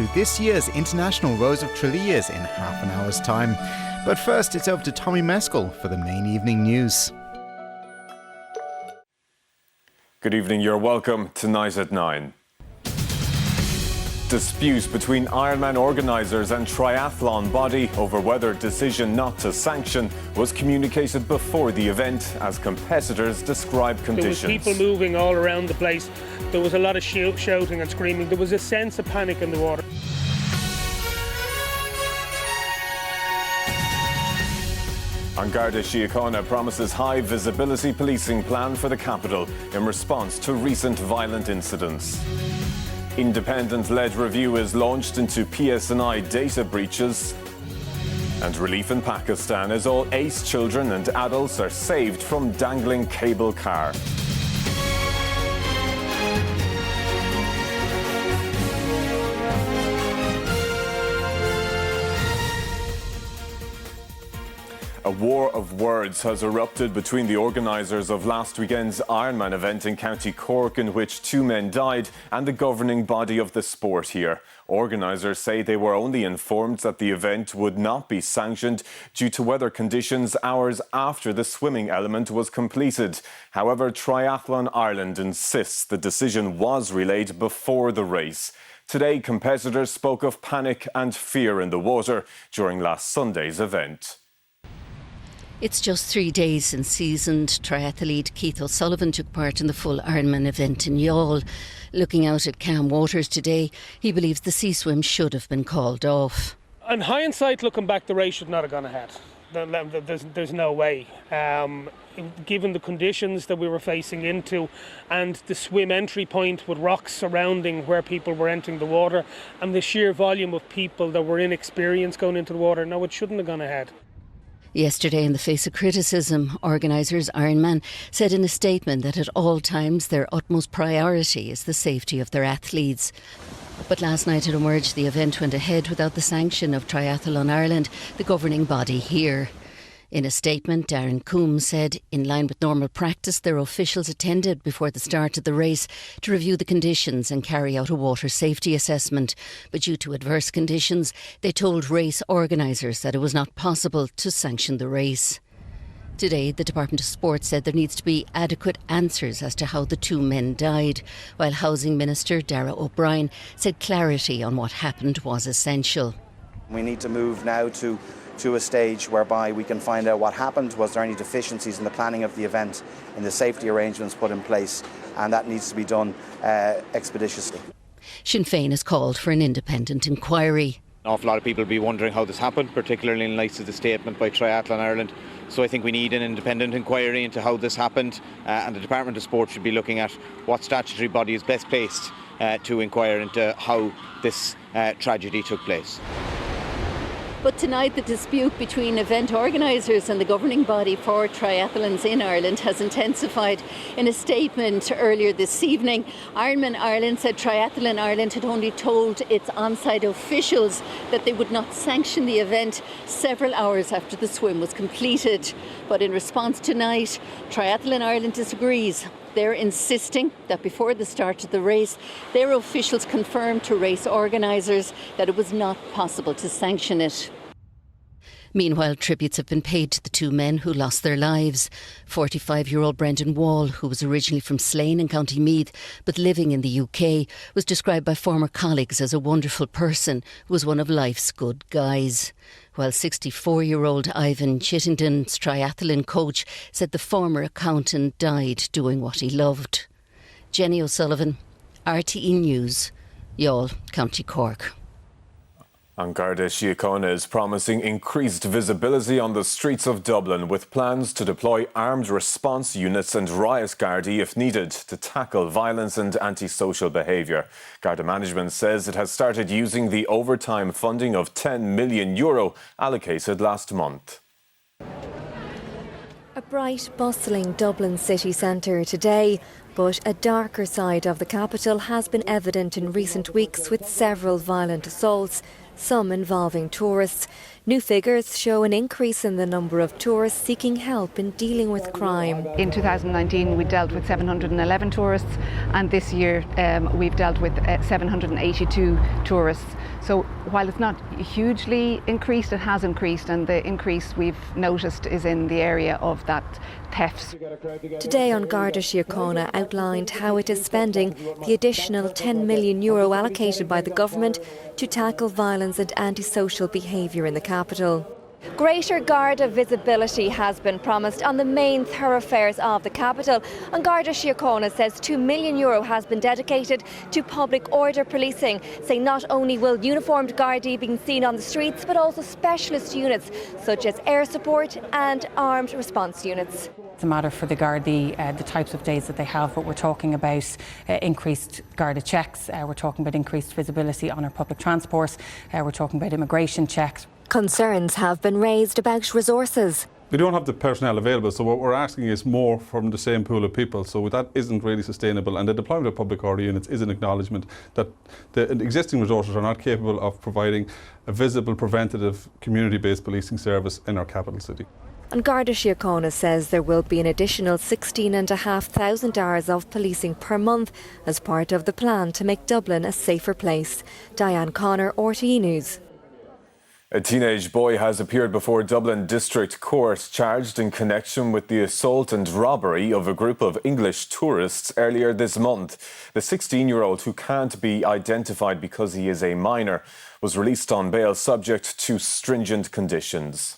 to this year's International Rose of Trilliers in half an hour's time. But first, it's over to Tommy Meskel for the main evening news. Good evening, you're welcome tonight at 9. Dispute between Ironman organisers and triathlon body over whether decision not to sanction was communicated before the event as competitors describe conditions. There was people moving all around the place. There was a lot of shouting and screaming. There was a sense of panic in the water. An Garda Síochána promises high visibility policing plan for the capital in response to recent violent incidents. Independent-led review is launched into PSNI data breaches. And relief in Pakistan as all 8 children and adults are saved from dangling cable car. A war of words has erupted between the organisers of last weekend's Ironman event in County Cork, in which 2 men died, and the governing body of the sport here. Organisers say they were only informed that the event would not be sanctioned due to weather conditions hours after the swimming element was completed. However, Triathlon Ireland insists the decision was relayed before the race. Today, competitors spoke of panic and fear in the water during last Sunday's event. It's just 3 days since seasoned triathlete Keith O'Sullivan took part in the full Ironman event in Youghal. Looking out at calm waters today, he believes the sea swim should have been called off. In hindsight, looking back, the race should not have gone ahead. There's no way. Given the conditions that we were facing into and the swim entry point with rocks surrounding where people were entering the water and the sheer volume of people that were inexperienced going into the water, no, it shouldn't have gone ahead. Yesterday, in the face of criticism, organisers Ironman said in a statement that at all times their utmost priority is the safety of their athletes. But last night it emerged the event went ahead without the sanction of Triathlon Ireland, the governing body here. In a statement, Darren Coombs said, in line with normal practice, their officials attended before the start of the race to review the conditions and carry out a water safety assessment. But due to adverse conditions, they told race organisers that it was not possible to sanction the race. Today, the Department of Sport said there needs to be adequate answers as to how the 2 men died, while Housing Minister Darragh O'Brien said clarity on what happened was essential. We need to move now to a stage whereby we can find out what happened. Was there any deficiencies in the planning of the event, in the safety arrangements put in place, and that needs to be done expeditiously. Sinn Féin has called for an independent inquiry. An awful lot of people will be wondering how this happened, particularly in light of the statement by Triathlon Ireland. So I think we need an independent inquiry into how this happened, and the Department of Sport should be looking at what statutory body is best placed to inquire into how this tragedy took place. But tonight the dispute between event organisers and the governing body for triathlons in Ireland has intensified. In a statement earlier this evening, Ironman Ireland said Triathlon Ireland had only told its on-site officials that they would not sanction the event several hours after the swim was completed. But in response tonight, Triathlon Ireland disagrees. They're insisting that before the start of the race, their officials confirmed to race organisers that it was not possible to sanction it. Meanwhile, tributes have been paid to the 2 men who lost their lives. 45-year-old Brendan Wall, who was originally from Slane in County Meath but living in the UK, was described by former colleagues as a wonderful person who was one of life's good guys. While 64-year-old Ivan Chittington's triathlon coach said the former accountant died doing what he loved. Jenny O'Sullivan, RTE News, Youghal, County Cork. An Garda Síochána is promising increased visibility on the streets of Dublin, with plans to deploy armed response units and riot Gardaí if needed to tackle violence and antisocial behaviour. Garda management says it has started using the overtime funding of €10 million allocated last month. A bright, bustling Dublin city centre today, but a darker side of the capital has been evident in recent weeks with several violent assaults, some involving tourists. New figures show an increase in the number of tourists seeking help in dealing with crime. In 2019 we dealt with 711 tourists, and this year we've dealt with 782 tourists. So while it's not hugely increased, it has increased, and the increase we've noticed is in the area of that theft. Today on Garda Síochána outlined how it is spending the additional €10 million allocated by the government to tackle violence and antisocial behaviour in the capital. Greater Garda visibility has been promised on the main thoroughfares of the capital, and Garda Síochána says €2 million has been dedicated to public order policing, saying not only will uniformed Gardaí be seen on the streets, but also specialist units such as air support and armed response units. It's a matter for the Gardaí, the types of days that they have, but we're talking about increased Garda checks, we're talking about increased visibility on our public transport, we're talking about immigration checks. Concerns have been raised about resources. We don't have the personnel available, so what we're asking is more from the same pool of people, so that isn't really sustainable, and the deployment of public order units is an acknowledgement that the existing resources are not capable of providing a visible, preventative, community-based policing service in our capital city. And Garda Síochána says there will be an additional 16,500 hours of policing per month as part of the plan to make Dublin a safer place. Diane Connor, RTE News. A teenage boy has appeared before Dublin District Court charged in connection with the assault and robbery of a group of English tourists earlier this month. The 16-year-old, who can't be identified because he is a minor, was released on bail subject to stringent conditions.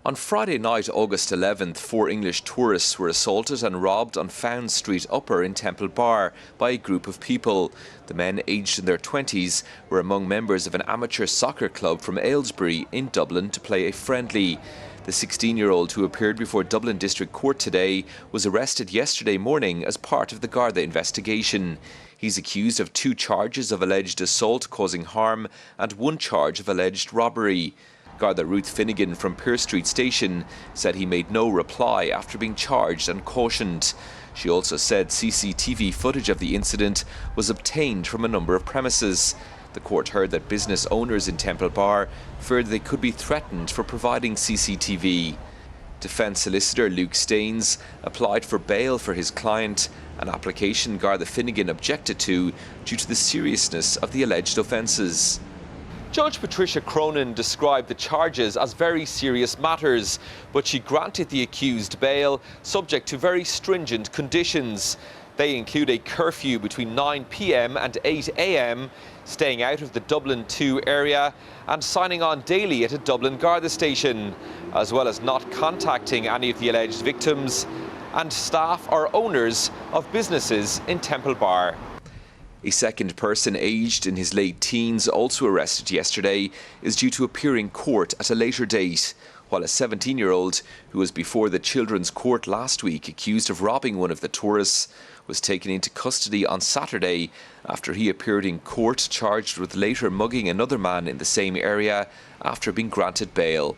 On Friday night, August 11th, 4 English tourists were assaulted and robbed on Found Street Upper in Temple Bar by a group of people. The men, aged in their 20s, were among members of an amateur soccer club from Aylesbury in Dublin to play a friendly. The 16-year-old, who appeared before Dublin District Court today, was arrested yesterday morning as part of the Garda investigation. He's accused of 2 charges of alleged assault causing harm and 1 charge of alleged robbery. Garda Ruth Finnegan from Pearse Street Station said he made no reply after being charged and cautioned. She also said CCTV footage of the incident was obtained from a number of premises. The court heard that business owners in Temple Bar feared they could be threatened for providing CCTV. Defence solicitor Luke Staines applied for bail for his client, an application Garda Finnegan objected to due to the seriousness of the alleged offences. Judge Patricia Cronin described the charges as very serious matters, but she granted the accused bail subject to very stringent conditions. They include a curfew between 9 p.m. and 8 a.m, staying out of the Dublin 2 area and signing on daily at a Dublin Garda station, as well as not contacting any of the alleged victims and staff or owners of businesses in Temple Bar. A second person, aged in his late teens, also arrested yesterday, is due to appear in court at a later date, while a 17-year-old, who was before the Children's Court last week accused of robbing one of the tourists, was taken into custody on Saturday after he appeared in court charged with later mugging another man in the same area after being granted bail.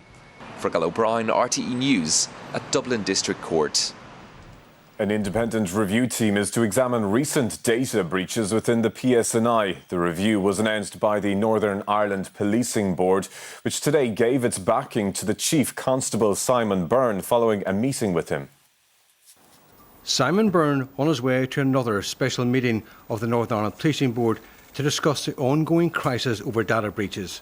Fergal O'Brien, RTE News at Dublin District Court. An independent review team is to examine recent data breaches within the PSNI. The review was announced by the Northern Ireland Policing Board, which today gave its backing to the Chief Constable Simon Byrne following a meeting with him. Simon Byrne on his way to another special meeting of the Northern Ireland Policing Board to discuss the ongoing crisis over data breaches.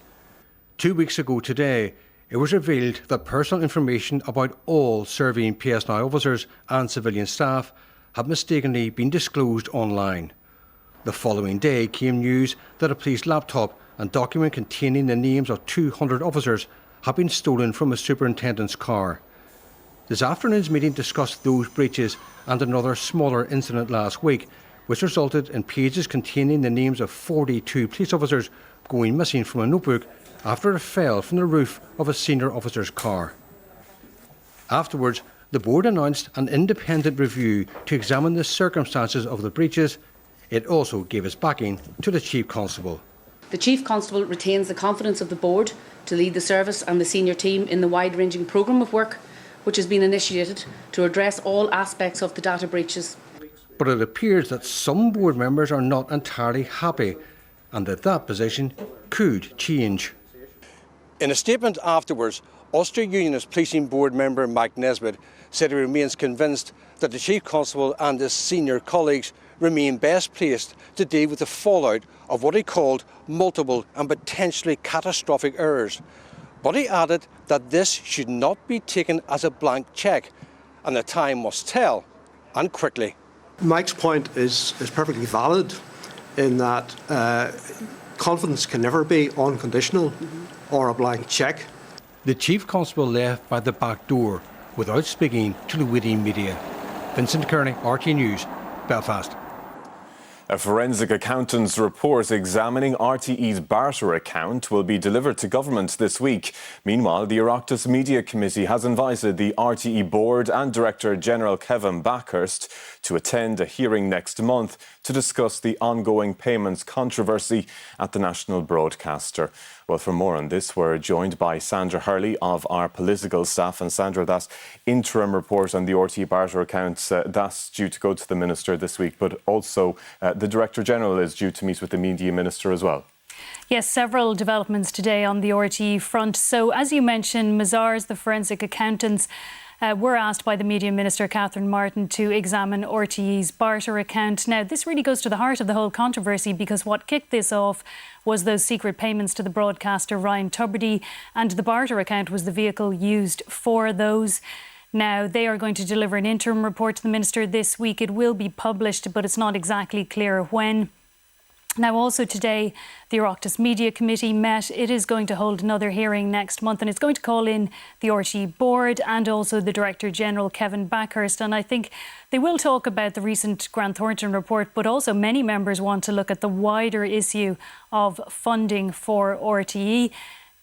2 weeks ago today, it was revealed that personal information about all serving PSNI officers and civilian staff had mistakenly been disclosed online. The following day came news that a police laptop and document containing the names of 200 officers had been stolen from a superintendent's car. This afternoon's meeting discussed those breaches and another smaller incident last week, which resulted in pages containing the names of 42 police officers going missing from a notebook after it fell from the roof of a senior officer's car. Afterwards, the board announced an independent review to examine the circumstances of the breaches. It also gave its backing to the Chief Constable. The Chief Constable retains the confidence of the board to lead the service and the senior team in the wide-ranging programme of work which has been initiated to address all aspects of the data breaches. But it appears that some board members are not entirely happy. and that position could change. In a statement afterwards, Ulster Unionist Policing Board member Mike Nesbitt said he remains convinced that the Chief Constable and his senior colleagues remain best placed to deal with the fallout of what he called multiple and potentially catastrophic errors. But he added that this should not be taken as a blank cheque, and the time must tell, and quickly. Mike's point is perfectly valid in that confidence can never be unconditional or a blank cheque. The Chief Constable left by the back door without speaking to the waiting media. Vincent Kearney, RT News, Belfast. A forensic accountant's report examining RTE's barter account will be delivered to government this week. Meanwhile, the Oireachtas Media Committee has invited the RTE board and Director General Kevin Backhurst to attend a hearing next month to discuss the ongoing payments controversy at the national broadcaster. Well, for more on this, we're joined by Sandra Hurley of our political staff. And Sandra, that interim report on the RTE barter accounts, that's due to go to the Minister this week, but also the Director General is due to meet with the Media Minister as well. Yes, several developments today on the RTE front. So, as you mentioned, Mazars, the forensic accountants, were asked by the Media Minister, Catherine Martin, to examine RTE's barter account. Now, this really goes to the heart of the whole controversy, because what kicked this off was those secret payments to the broadcaster Ryan Tubridy, and the barter account was the vehicle used for those. Now, they are going to deliver an interim report to the Minister this week. It will be published, but it's not exactly clear when. Now, also today, the Oireachtas Media Committee met. It is going to hold another hearing next month, and it's going to call in the RTE board and also the Director General, Kevin Backhurst. And I think they will talk about the recent Grant Thornton report, but also many members want to look at the wider issue of funding for RTE.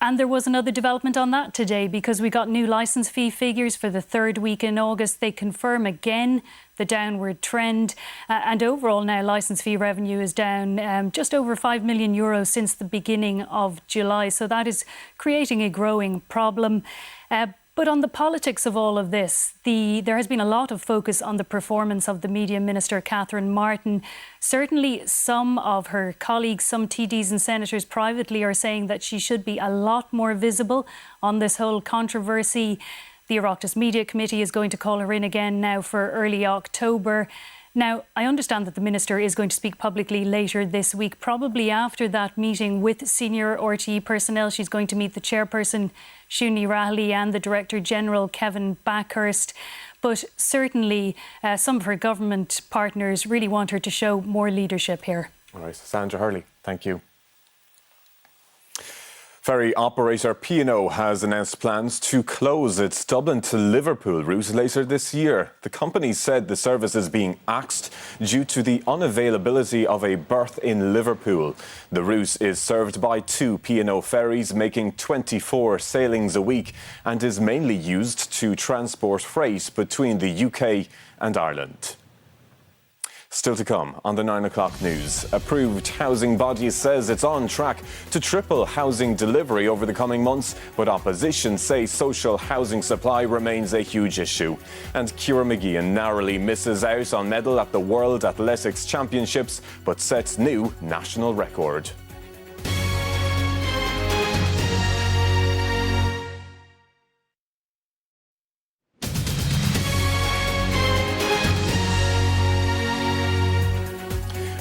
And there was another development on that today, because we got new licence fee figures for the third week in August. They confirm again the downward trend. And overall now licence fee revenue is down just over €5 million since the beginning of July. So that is creating a growing problem. But on the politics of all of this, there has been a lot of focus on the performance of the Media Minister, Catherine Martin. Certainly some of her colleagues, some TDs and senators privately, are saying that she should be a lot more visible on this whole controversy. The Oireachtas Media Committee is going to call her in again now for early October. Now, I understand that the Minister is going to speak publicly later this week, probably after that meeting with senior RTE personnel. She's going to meet the chairperson, Shuni Rahali, and the Director General, Kevin Backhurst. But certainly some of her government partners really want her to show more leadership here. All right, Sandra Hurley, thank you. Ferry operator P&O has announced plans to close its Dublin to Liverpool route later this year. The company said the service is being axed due to the unavailability of a berth in Liverpool. The route is served by 2 P&O ferries, making 24 sailings a week, and is mainly used to transport freight between the UK and Ireland. Still to come on the 9 o'clock news. Approved housing body says it's on track to triple housing delivery over the coming months, but opposition say social housing supply remains a huge issue. And Ciara McGeehan narrowly misses out on medal at the World Athletics Championships, but sets new national record.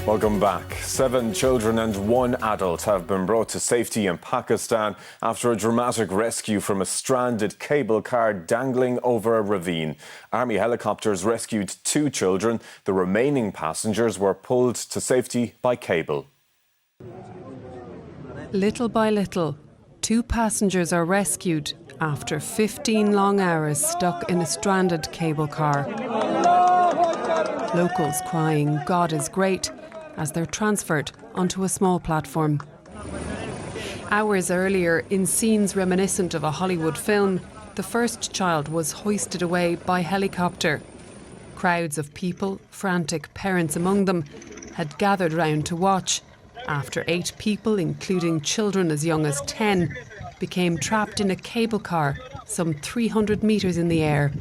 Welcome back. 7 children and 1 adult have been brought to safety in Pakistan after a dramatic rescue from a stranded cable car dangling over a ravine. Army helicopters rescued 2 children. The remaining passengers were pulled to safety by cable. Little by little, 2 passengers are rescued after 15 long hours stuck in a stranded cable car. Locals crying, "God is great," as they're transferred onto a small platform. Hours earlier, in scenes reminiscent of a Hollywood film, the first child was hoisted away by helicopter. Crowds of people, frantic parents among them, had gathered round to watch after 8 people, including children as young as 10, became trapped in a cable car some 300 metres in the air.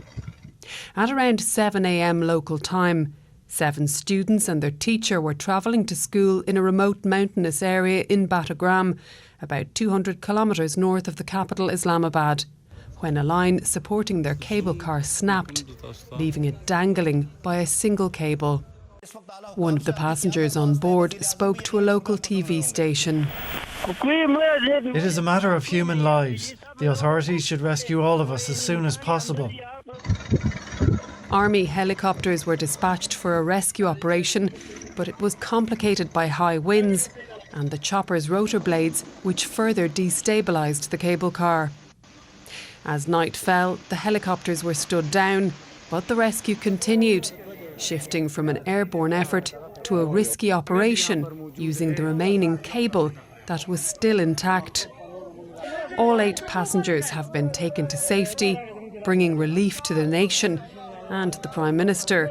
At around 7 a.m. local time, 7 students and their teacher were travelling to school in a remote mountainous area in Battagram, about 200 kilometres north of the capital Islamabad, when a line supporting their cable car snapped, leaving it dangling by a single cable. One of the passengers on board spoke to a local TV station. It is a matter of human lives. The authorities should rescue all of us as soon as possible. Army helicopters were dispatched for a rescue operation, but it was complicated by high winds and the chopper's rotor blades, which further destabilised the cable car. As night fell, the helicopters were stood down, but the rescue continued, shifting from an airborne effort to a risky operation using the remaining cable that was still intact. All 8 passengers have been taken to safety, bringing relief to the nation and the Prime Minister,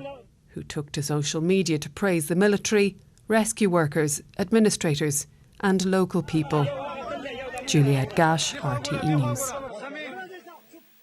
who took to social media to praise the military, rescue workers, administrators and local people. Juliette Gash, RTE News.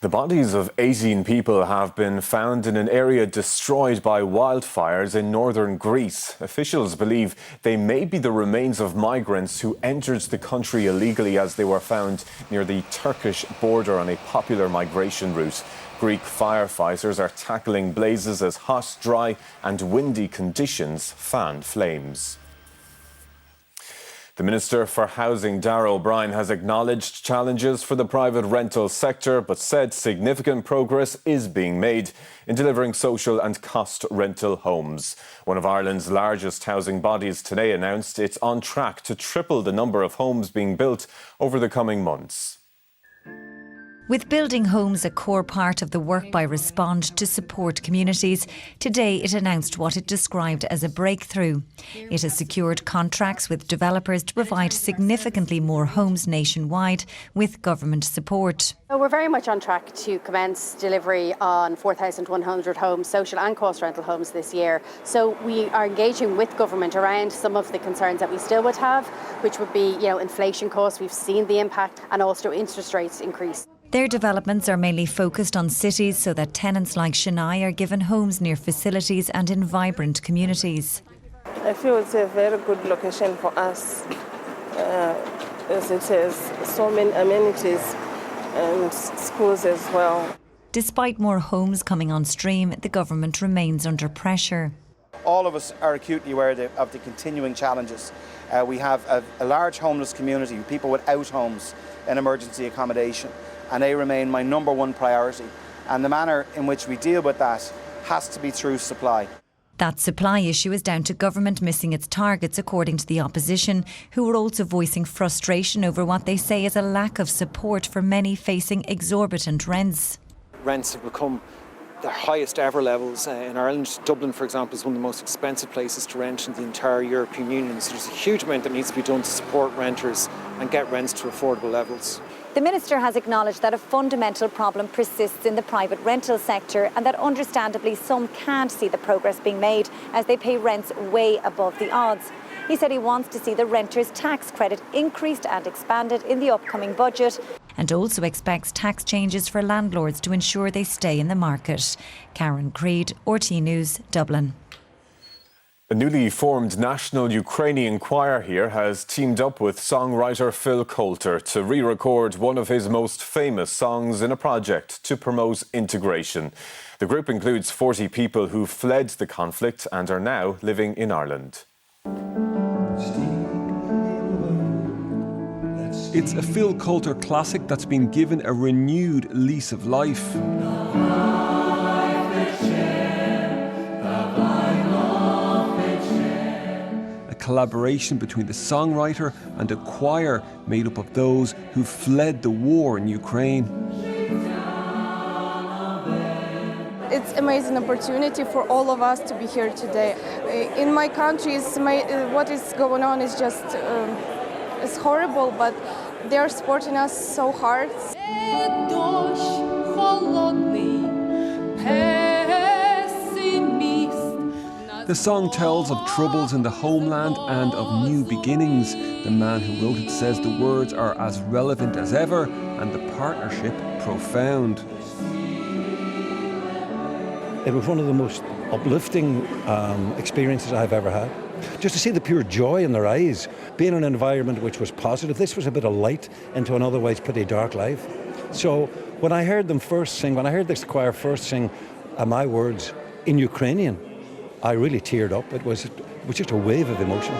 The bodies of 18 people have been found in an area destroyed by wildfires in northern Greece. Officials believe they may be the remains of migrants who entered the country illegally, as they were found near the Turkish border on a popular migration route. Greek firefighters are tackling blazes as hot, dry and windy conditions fan flames. The Minister for Housing, Darragh O'Brien, has acknowledged challenges for the private rental sector, but said significant progress is being made in delivering social and cost rental homes. One of Ireland's largest housing bodies today announced it's on track to triple the number of homes being built over the coming months. With building homes a core part of the work by Respond to support communities, today it announced what it described as a breakthrough. It has secured contracts with developers to provide significantly more homes nationwide with government support. We're very much on track to commence delivery on 4,100 homes, social and cost rental homes this year. So we are engaging with government around some of the concerns that we still would have, which would be, inflation costs. We've seen the impact, and also interest rates increase. Their developments are mainly focused on cities so that tenants like Shania are given homes near facilities and in vibrant communities. I feel it's a very good location for us, as it has so many amenities and schools as well. Despite more homes coming on stream, the government remains under pressure. All of us are acutely aware of the continuing challenges. We have a large homeless community, people without homes and emergency accommodation, and they remain my number one priority. And the manner in which we deal with that has to be through supply. That supply issue is down to government missing its targets, according to the opposition, who are also voicing frustration over what they say is a lack of support for many facing exorbitant rents. Rents have become their highest ever levels in Ireland. Dublin, for example, is one of the most expensive places to rent in the entire European Union. So there's a huge amount that needs to be done to support renters and get rents to affordable levels. The Minister has acknowledged that a fundamental problem persists in the private rental sector and that understandably some can't see the progress being made as they pay rents way above the odds. He said he wants to see the renters' tax credit increased and expanded in the upcoming budget. And also expects tax changes for landlords to ensure they stay in the market. Karen Creed, RTE News, Dublin. A newly formed National Ukrainian Choir here has teamed up with songwriter Phil Coulter to re-record one of his most famous songs in a project to promote integration. The group includes 40 people who fled the conflict and are now living in Ireland. It's a Phil Coulter classic that's been given a renewed lease of life. Collaboration between the songwriter and a choir made up of those who fled the war in Ukraine. It's an amazing opportunity for all of us to be here today. In my country, what is going on is just it's horrible, but they are supporting us so hard. The song tells of troubles in the homeland and of new beginnings. The man who wrote it says the words are as relevant as ever and the partnership profound. It was one of the most uplifting experiences I've ever had. Just to see the pure joy in their eyes, being in an environment which was positive. This was a bit of light into an otherwise pretty dark life. So when I heard them first sing, when I heard this choir first sing My Words in Ukrainian, I really teared up. It was just a wave of emotion.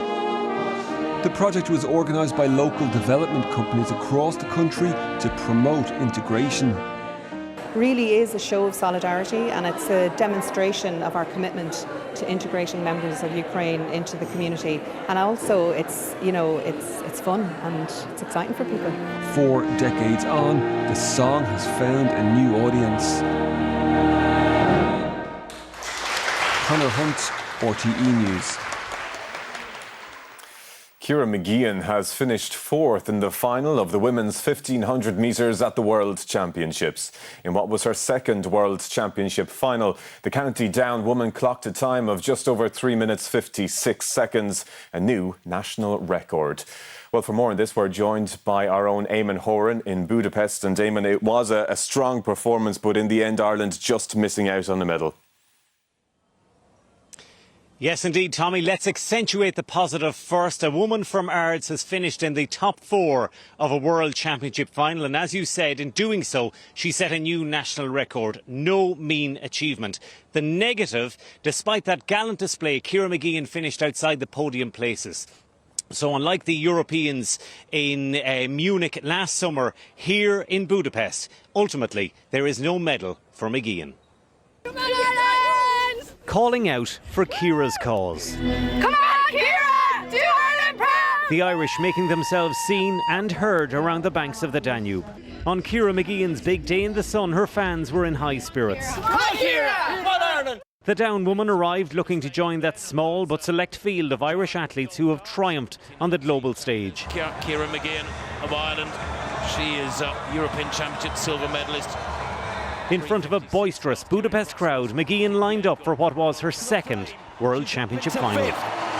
The project was organised by local development companies across the country to promote integration. Really is a show of solidarity, and it's a demonstration of our commitment to integrating members of Ukraine into the community. And also it's fun and it's exciting for people. 4 decades on, the song has found a new audience. Conor Hunt, RTE News. Ciara Mageean has finished 4th in the final of the women's 1500 metres at the World Championships. In what was her second World Championship final, the County Down woman clocked a time of just over 3 minutes 56 seconds, a new national record. Well, for more on this, we're joined by our own Eamon Horan in Budapest. And Eamon, it was a strong performance, but in the end, Ireland just missing out on the medal. Yes, indeed, Tommy. Let's accentuate the positive first. A woman from Ards has finished in the top 4 of a World Championship final. And as you said, in doing so, she set a new national record. No mean achievement. The negative, despite that gallant display, Ciara Mageean finished outside the podium places. So unlike the Europeans in Munich last summer, here in Budapest, ultimately, there is no medal for Mageean. Calling out for Ciara's cause. Come on, Ciara! Do Ireland proud! The Irish making themselves seen and heard around the banks of the Danube. On Ciara Mageean's big day in the sun, her fans were in high spirits. Come on, Ciara! Come on, Ireland! The Down woman arrived looking to join that small but select field of Irish athletes who have triumphed on the global stage. Ciara Mageean of Ireland. She is a European Championship silver medalist. In front of a boisterous Budapest crowd, Mageean lined up for what was her second World Championship final.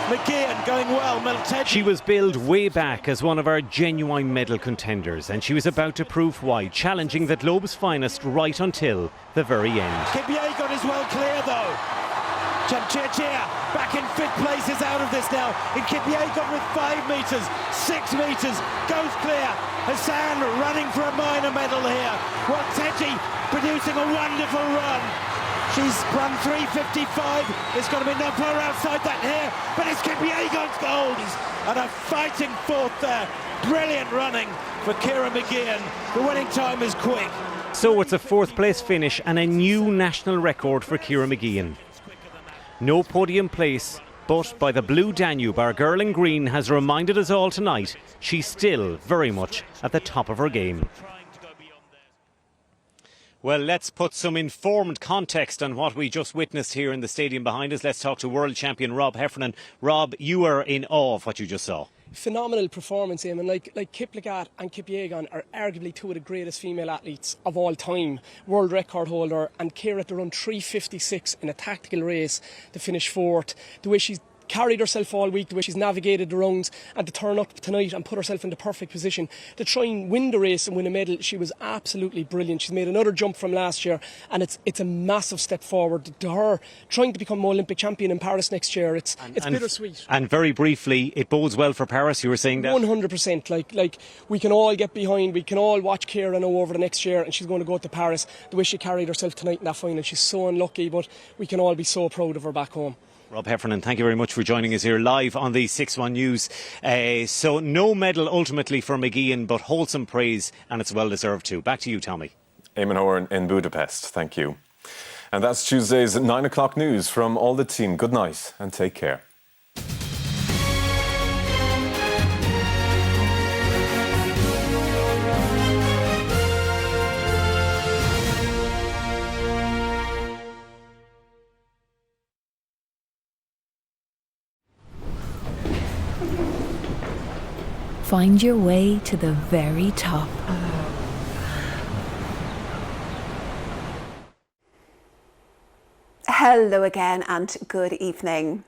Mageean going well. She was billed way back as one of our genuine medal contenders, and she was about to prove why, challenging the globe's finest right until the very end. Kipyegon is well clear though. Chamchirchir back in 5th place is out of this now. In Kipyegon with 5 metres, 6 metres, goes clear. Hassan running for a minor medal here. Walteji producing a wonderful run. She's run 3:55. It's going to be no further outside that here, but it's Kipyegon's gold and a fighting 4th there. Brilliant running for Ciara Mageean. The winning time is quick. So it's a 4th place finish and a new national record for Ciara Mageean. No podium place, but by the blue Danube, our girl in green has reminded us all tonight she's still very much at the top of her game. Well, let's put some informed context on what we just witnessed here in the stadium behind us. Let's talk to world champion Rob Heffernan. Rob, you are in awe of what you just saw. Phenomenal performance, Eamon. Like Kiplagat and Kipyegon are arguably 2 of the greatest female athletes of all time. World record holder, and Ciara to run 3:56 in a tactical race to finish 4th. The way she's carried herself all week, the way she's navigated the rungs, and to turn up tonight and put herself in the perfect position to try and win the race and win a medal, she was absolutely brilliant. She's made another jump from last year, and it's a massive step forward to her trying to become Olympic champion in Paris next year. It's bittersweet. And very briefly, it bodes well for Paris. You were saying that 100%. Like we can all get behind. We can all watch Ciara now over the next year, and she's going to go to Paris. The way she carried herself tonight in that final, she's so unlucky, but we can all be so proud of her back home. Rob Heffernan, thank you very much for joining us here live on the 6-1 News. So no medal ultimately for Mageean, but wholesome praise, and it's well deserved too. Back to you, Tommy. Eamon Horan in Budapest, thank you. And that's Tuesday's 9 o'clock news from all the team. Good night and take care. Find your way to the very top. Hello again and good evening.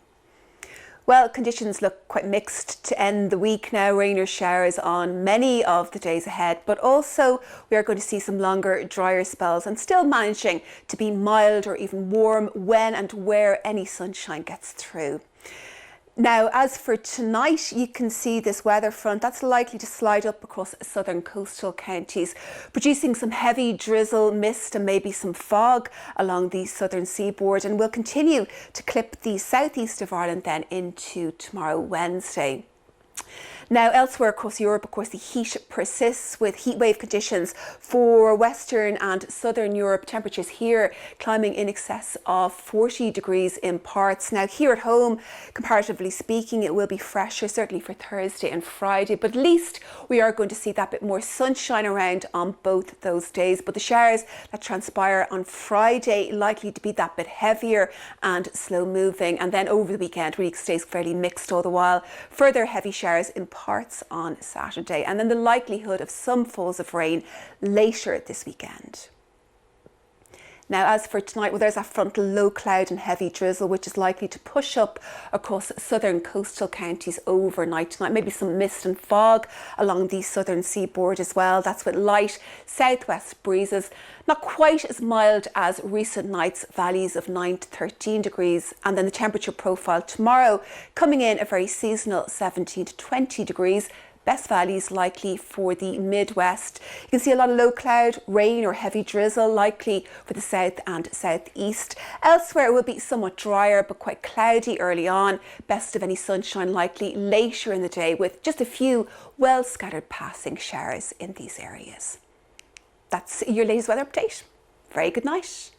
Well, conditions look quite mixed to end the week now. Rain or showers on many of the days ahead, but also we are going to see some longer, drier spells and still managing to be mild or even warm when and where any sunshine gets through. Now, as for tonight, you can see this weather front that's likely to slide up across southern coastal counties, producing some heavy drizzle, mist and maybe some fog along the southern seaboard, and will continue to clip the southeast of Ireland then into tomorrow, Wednesday. Now, elsewhere across Europe, of course, the heat persists with heatwave conditions for Western and Southern Europe. Temperatures here climbing in excess of 40 degrees in parts. Now, here at home, comparatively speaking, it will be fresher, certainly for Thursday and Friday, but at least we are going to see that bit more sunshine around on both those days. But the showers that transpire on Friday likely to be that bit heavier and slow moving. And then over the weekend, really stays fairly mixed all the while. Further heavy showers in parts on Saturday, and then the likelihood of some falls of rain later this weekend. Now, as for tonight, well, there's a frontal low cloud and heavy drizzle, which is likely to push up across southern coastal counties overnight tonight. Maybe some mist and fog along the southern seaboard as well. That's with light southwest breezes, not quite as mild as recent nights, valleys of 9 to 13 degrees. And then the temperature profile tomorrow coming in a very seasonal 17 to 20 degrees. Best valleys likely for the Midwest. You can see a lot of low cloud, rain or heavy drizzle likely for the south and southeast. Elsewhere it will be somewhat drier but quite cloudy early on. Best of any sunshine likely later in the day with just a few well scattered passing showers in these areas. That's your latest weather update. Very good night.